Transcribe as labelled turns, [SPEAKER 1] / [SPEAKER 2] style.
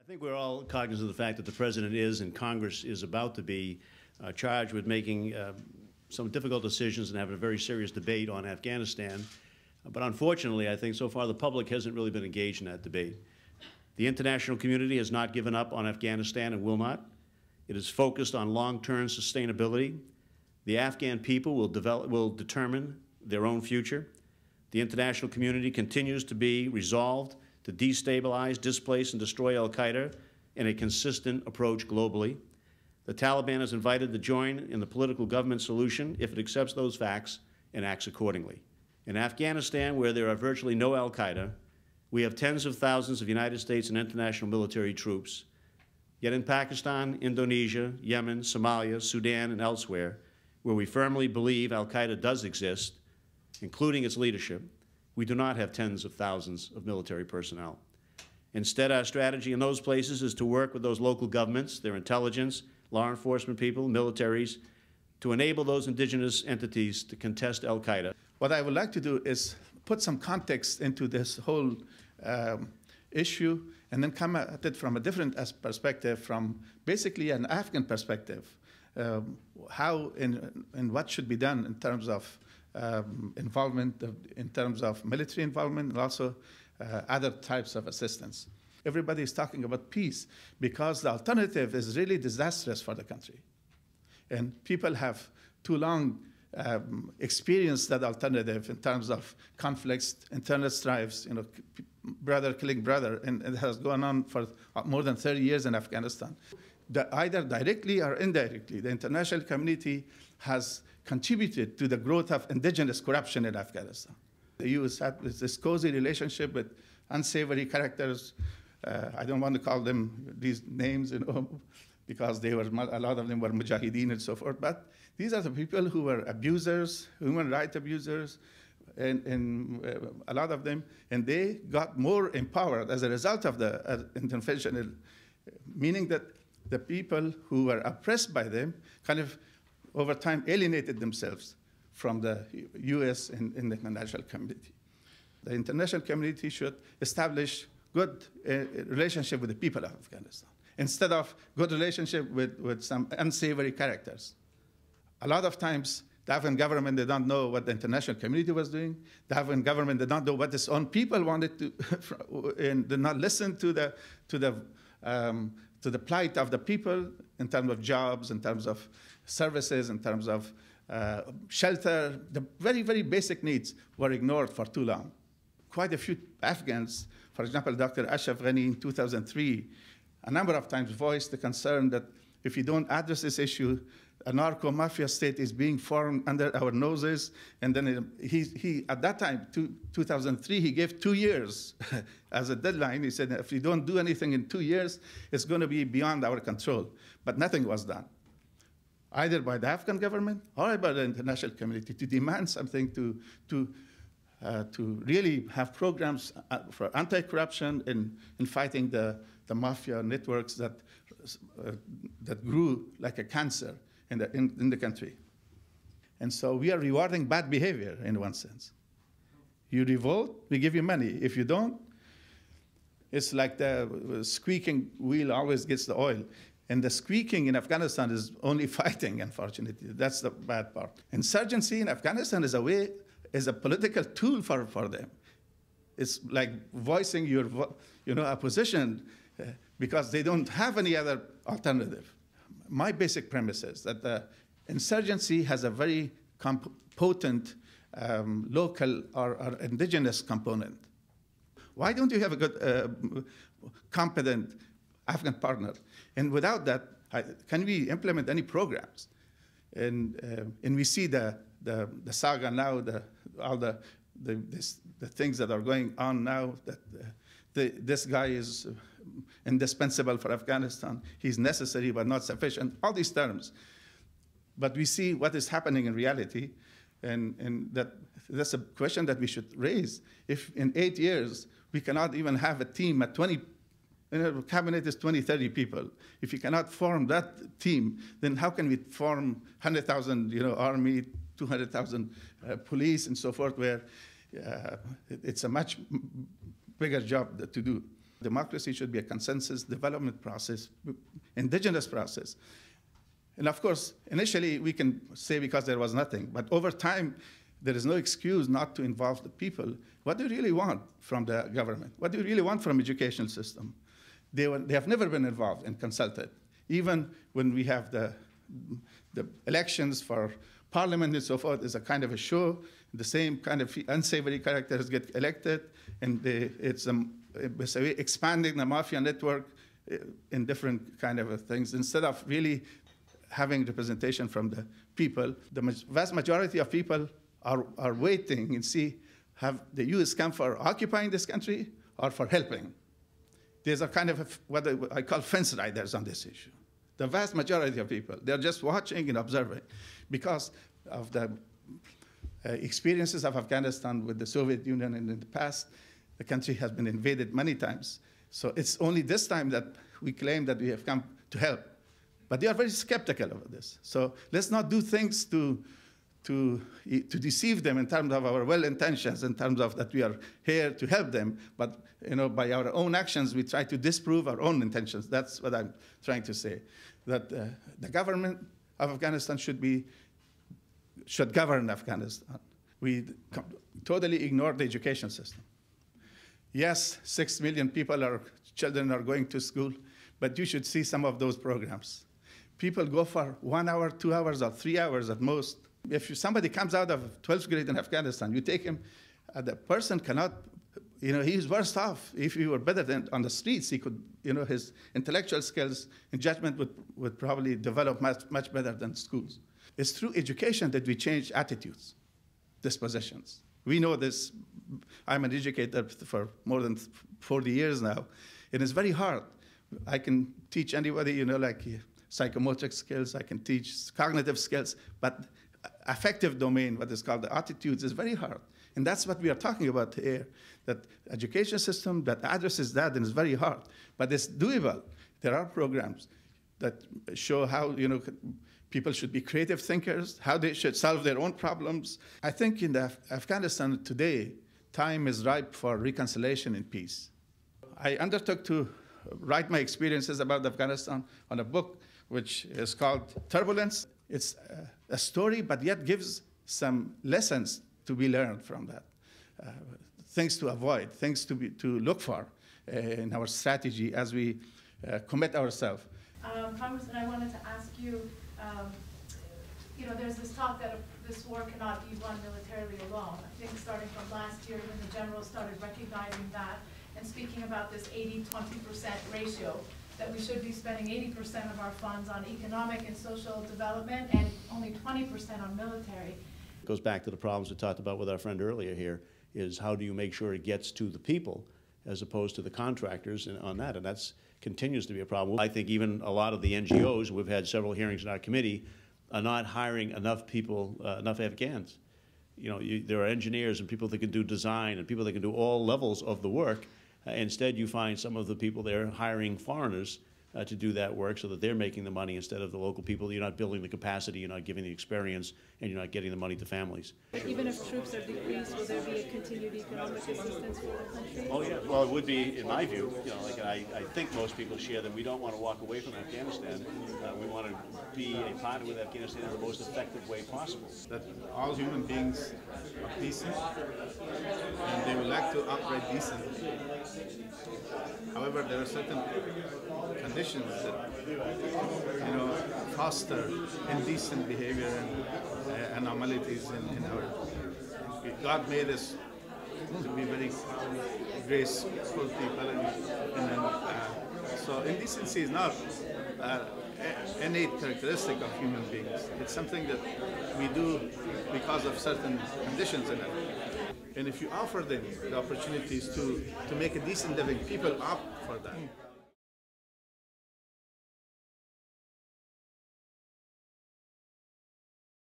[SPEAKER 1] think we're all cognizant of the fact that the President is and Congress is about to be charged with making some difficult decisions and having a very serious debate on Afghanistan. But unfortunately, I think so far the public hasn't really been engaged in that debate. The international community has not given up on Afghanistan and will not. It is focused on long-term sustainability. The Afghan people will determine their own future. The international community continues to be resolved to destabilize, displace, and destroy al-Qaeda in a consistent approach globally. The Taliban is invited to join in the political government solution if it accepts those facts and acts accordingly. In Afghanistan, where there are virtually no al-Qaeda, we have tens of thousands of United States and international military troops. Yet in Pakistan, Indonesia, Yemen, Somalia, Sudan, and elsewhere, where we firmly believe al-Qaeda does exist, including its leadership, we do not have tens of thousands of military personnel. Instead, our strategy in those places is to work with those local governments, their intelligence, law enforcement people, militaries, to enable those indigenous entities to contest al-Qaeda.
[SPEAKER 2] What I would like to do is put some context into this whole issue and then come at it from a different perspective, from basically an Afghan perspective, how and what should be done in terms of involvement, in terms of military involvement, and also other types of assistance. Everybody is talking about peace because the alternative is really disastrous for the country. And people have too long experienced that alternative in terms of conflicts, internal strifes, brother killing brother, and it has gone on for more than 30 years in Afghanistan. Either directly or indirectly, the international community has contributed to the growth of indigenous corruption in Afghanistan. The U.S. had this cozy relationship with unsavory characters. I don't want to call them these names, because they were, a lot of them were mujahideen and so forth. But these are the people who were abusers, human rights abusers, and a lot of them, and they got more empowered as a result of the intervention, meaning that the people who were oppressed by them kind of over time alienated themselves from the U.S. and the international community. The international community should establish good relationship with the people of Afghanistan instead of good relationship with some unsavory characters. A lot of times, the Afghan government, they don't know what the international community was doing. The Afghan government, they don't know what its own people wanted to, and did not listen to the plight of the people in terms of jobs, in terms of services, in terms of shelter. The very, very basic needs were ignored for too long. Quite a few Afghans, for example, Dr. Ashraf Ghani in 2003, a number of times voiced the concern that if you don't address this issue, a narco-mafia state is being formed under our noses. And then he at that time, 2003, he gave 2 years as a deadline. He said, if you don't do anything in 2 years, it's going to be beyond our control. But nothing was done, either by the Afghan government or by the international community, to demand something, to really have programs for anti-corruption in fighting the mafia networks that grew like a cancer in the country. And so we are rewarding bad behavior in one sense. You revolt, we give you money. If you don't, it's like the squeaking wheel always gets the oil. And the squeaking in Afghanistan is only fighting, unfortunately. That's the bad part. Insurgency in Afghanistan is a political tool for them. It's like voicing your opposition because they don't have any other alternative. My basic premise is that the insurgency has a very potent local or indigenous component. Why don't you have a good, competent Afghan partner? And without that, can we implement any programs? And we see the saga now, all the things that are going on now, that this guy is indispensable for Afghanistan. He's necessary but not sufficient, all these terms. But we see what is happening in reality, and that's a question that we should raise. If in 8 years we cannot even have a team at 20, cabinet is 20, 30 people. If you cannot form that team, then how can we form 100,000 army, 200,000 police and so forth, where it's a much bigger job to do. Democracy should be a consensus development process, indigenous process. And of course, initially we can say because there was nothing, but over time, there is no excuse not to involve the people. What do you really want from the government? What do you really want from the educational system? They have never been involved and consulted. Even when we have the elections for parliament and so forth, is a kind of a show. The same kind of unsavory characters get elected, and it's expanding the mafia network in different kind of things instead of really having representation from the people. The vast majority of people are waiting and see, have the U.S. come for occupying this country or for helping? There's a kind of what I call fence riders on this issue. The vast majority of people, they're just watching and observing because of the experiences of Afghanistan with the Soviet Union, and in the past, the country has been invaded many times. So it's only this time that we claim that we have come to help. But they are very skeptical of this. So let's not do things to deceive them in terms of our well intentions, in terms of that we are here to help them. But by our own actions, we try to disprove our own intentions. That's what I'm trying to say. That the government of Afghanistan should govern Afghanistan. We totally ignore the education system. Yes, 6 million children are going to school, but you should see some of those programs. People go for 1 hour, 2 hours, or 3 hours at most. If somebody comes out of 12th grade in Afghanistan, you take him, the person cannot, he's worse off. If he were better than on the streets, he could, his intellectual skills and judgment would probably develop much better than schools. It's through education that we change attitudes, dispositions. We know this. I'm an educator for more than 40 years now, and it's very hard. I can teach anybody, like psychomotor skills, I can teach cognitive skills, but affective domain, what is called the attitudes, is very hard. And that's what we are talking about here, that education system that addresses that, and it's very hard. But it's doable. There are programs that show how, people should be creative thinkers, how they should solve their own problems. I think in Afghanistan today, time is ripe for reconciliation and peace. I undertook to write my experiences about Afghanistan on a book which is called Turbulence. It's a story, but yet gives some lessons to be learned from that, things to avoid, things to look for in our strategy as we commit ourselves.
[SPEAKER 3] Congressman, I wanted to ask you, there's this talk that this war cannot be won militarily alone. I think starting from last year when the generals started recognizing that and speaking about this 80-20% ratio, that we should be spending 80% of our funds on economic and social development and only 20% on military.
[SPEAKER 1] It goes back to the problems we talked about with our friend earlier here, is how do you make sure it gets to the people as opposed to the contractors on that, and that's continues to be a problem. I think even a lot of the NGOs, we've had several hearings in our committee, are not hiring enough people, enough Afghans. There are engineers and people that can do design and people that can do all levels of the work. Instead, you find some of the people there hiring foreigners to do that work so that they're making the money instead of the local people. You're not building the capacity, you're not giving the experience, and you're not getting the money to families.
[SPEAKER 3] Even if troops are decreased, will there be a continued economic assistance for the country?
[SPEAKER 1] Oh, yeah. Well, it would be, in my view, I think most people share that we don't want to walk away from Afghanistan. We want to be a partner with Afghanistan in the most effective way possible.
[SPEAKER 2] That all human beings are decent, and they would like to operate decently. However, there are certain conditions that foster indecent behavior and anomalies in our. God made us to be very graceful people, so indecency is not an innate characteristic of human beings. It's something that we do because of certain conditions in it. And if you offer them the opportunities to make a decent living, people opt for that.